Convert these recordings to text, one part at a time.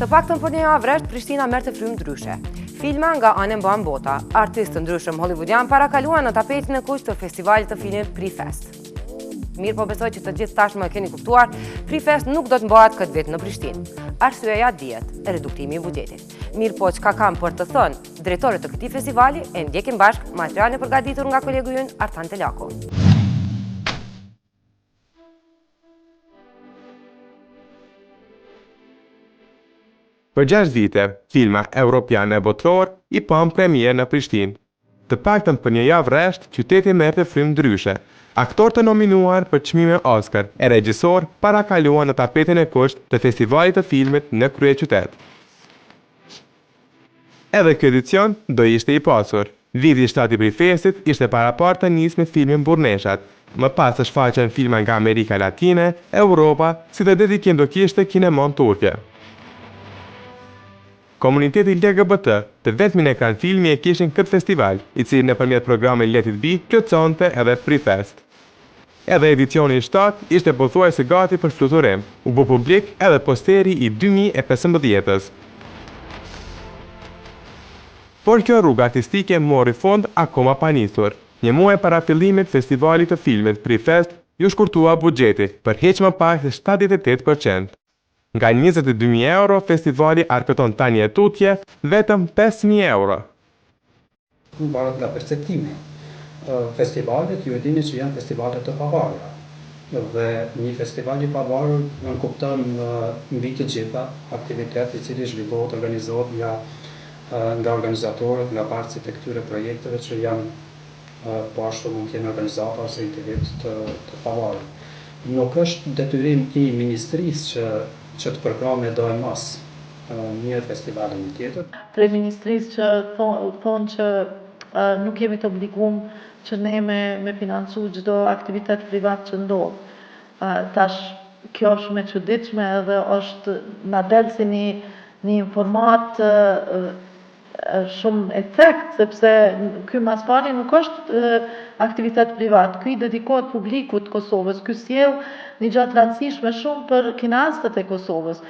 Të paktën për një javë rresht, Prishtina merrte frymë ndryshe. Filma nga anë mban bota, artistë të ndryshëm hollywoodian parakaluan në tapetin e kuq të festivalit të filmit Prifest. Mirë po besoj që të gjithë tashmë e keni kuptuar, Prifest nuk do të mbahet këtë vit në Prishtinë. Arsyeja dihet, reduktimi i buxhetit. Mirë po çka kam për të thënë drejtorët të këtij festivali e ndjekim bashkë materialin e përgatitur nga kolegu ynë Artan Telako. Për 6 vite, filma europiane e botror i pam premier në Prishtinë. Të paktën për një javë rresht, qyteti merrte frymë ndryshe. Aktorë të nominuar për çmime Oscar e regjisor parakaluan në tapetin e kuq të festivalit të filmit në kryeqytet. Edhe ky edicion do ishte i pasur. Viti 7 i Prifestit ishte parapar të nisë me filmin Burneshat. Më pas të shfaqen filma nga Amerika Latine, Europa, si dhe dedikim do kishte kinemon turke. Komuniteti LGBT të vetmin ekran filmi e kishin këtë festival, i cili nëpërmjet programit Let It Be plotësonte edhe Prifest. Edhe edicioni i 7 ishte pothuajse gati për fluturim, u bë publik edhe posteri i 2015-s. Por kjo rrugë artistike mori fund akoma pa nisur. Një muaj para fillimit festivalit të filmit Prifest ju shkurtua buxheti për hiç më pak se 78%. Nga 22.000 euro, festivali arkëton tani e tutje vetëm 5.000 euro. Varet nga perceptimi. Festivalet, ju e dini që janë festivalet të pavarura. Dhe një festival i pavarur nënkupton mbi të gjitha aktivitet i cili zhvillohet, organizohet nga organizatorët, nga partësit e këtyre projekteve që janë po ashtu mund të jenë organizata ose individ të pavarur. Nuk është detyrim i ministrisë që të përkramë dojë mas një festival e një tjetër. Prej ministrisë që thonë që nuk jemi të obliguar që ne me financu çdo aktivitet privat që ndodh. Tash kjo është shumë e çuditshme edhe është na del si një informat shumë e cekt, sepse ky maspari nuk është aktivitet privat, ky i dedikohet publikut të Kosovës, ky sjell një gjatë rëndësishme shumë për kinastët e Kosovës.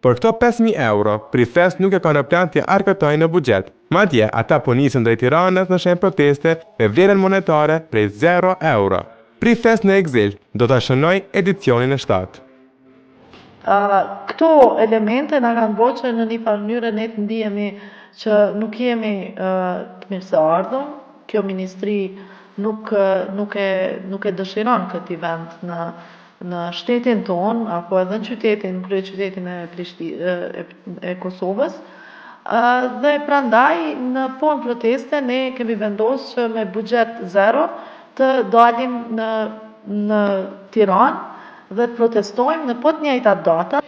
Për këto 5.000 euro, Prifest nuk e ka në plan të arkëtojnë në buxhet. Madje, ata po nisën drejt Tiranës në shenjë proteste me vlerën monetare prej 0 euro. Prifest në ekzil do ta shënoj edicionin e 7. Këto elemente na kanë bërë që në një farë mënyrë ne të ndihemi që nuk jemi të mirëseardhur. Kjo ministri nuk e dëshiron këtë vend në shtetin ton, apo edhe në kryeqytetin e Kosovës. Dhe prandaj në fond proteste ne kemi vendosur që me buxhet 0 të dalim në Tiranë dhe të protestojmë në po të njëjtat data.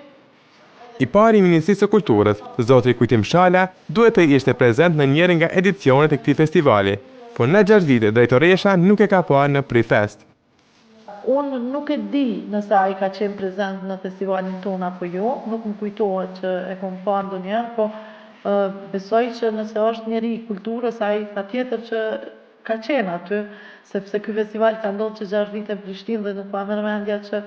I pari i Ministrisë së Kulturës, zotri Kujtim Shala, duhet të ishte prezent në njërin nga edicionet e këtij festivali, por në 6 vite drejtoresha nuk e ka parë në Prifest. Unë nuk e di nëse ai ka qenë prezent në festivalin ton apo jo, nuk më kujtohet që e kam parë ndonjëherë, po besoj që nëse është njeri i kulturës, ai patjetër që ka qenë aty, sepse ky festival ka ndodhur që 6 vite në Prishtinë dhe nuk pa mendja që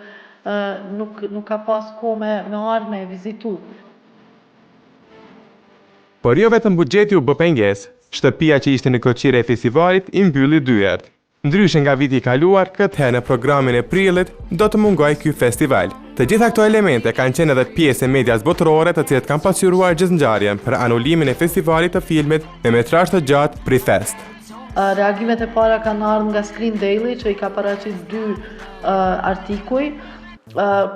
nuk ka pas kohë me ardhë me vizitu. Por jo vetëm buxheti u bë pengesë, shtëpia që ishte në koqire e festivalit i mbylli 2 herë. Ndryshe nga viti i kaluar, këtë herë në programin e prillit do të mungoj ky festival. Të gjitha këto elemente kanë qenë edhe pjesë e medias botërore të cilët kanë pasqyruar gjithngjarjen për anulimin e festivalit të filmit me metrazh të gjatë Prifest. Reagimet e para kanë ardhur nga Screen Daily, që i ka paraqit 2 artikuj,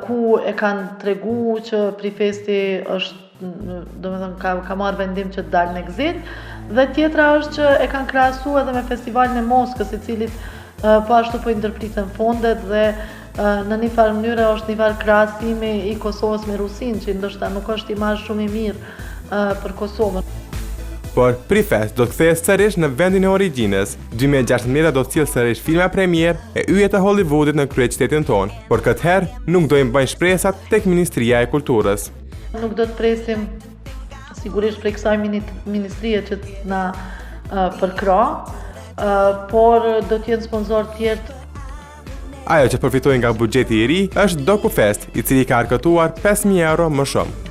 ku e kanë treguar që Prifesti është, domethënë ka marrë vendim që të dalë në ekzil, dhe tjetra është që e kanë krahasuar edhe me festivalin e Moskës, i cilit po ashtu po ndërpriten fondet dhe në një farë mënyrë është një farë krahasimi i Kosovës me Rusinë, që ndoshta nuk është imazh shumë i mirë për Kosovën. Por Prifest do të kthehet sërish në vendin e origjinës. 2016 do të sjellë sërish filma premier e yjet e Hollywoodit në kryeqytetin tonë, por këtë herë nuk do i bëjnë shpresat tek Ministria e Kulturës. Nuk do të presim sigurisht prej kësaj ministrie që na përkrah, por do të jenë sponsor tjerë Ajo që përfitoi nga buxheti i ri është DokuFest, i cili ka arkëtuar 5.000 euro më shumë.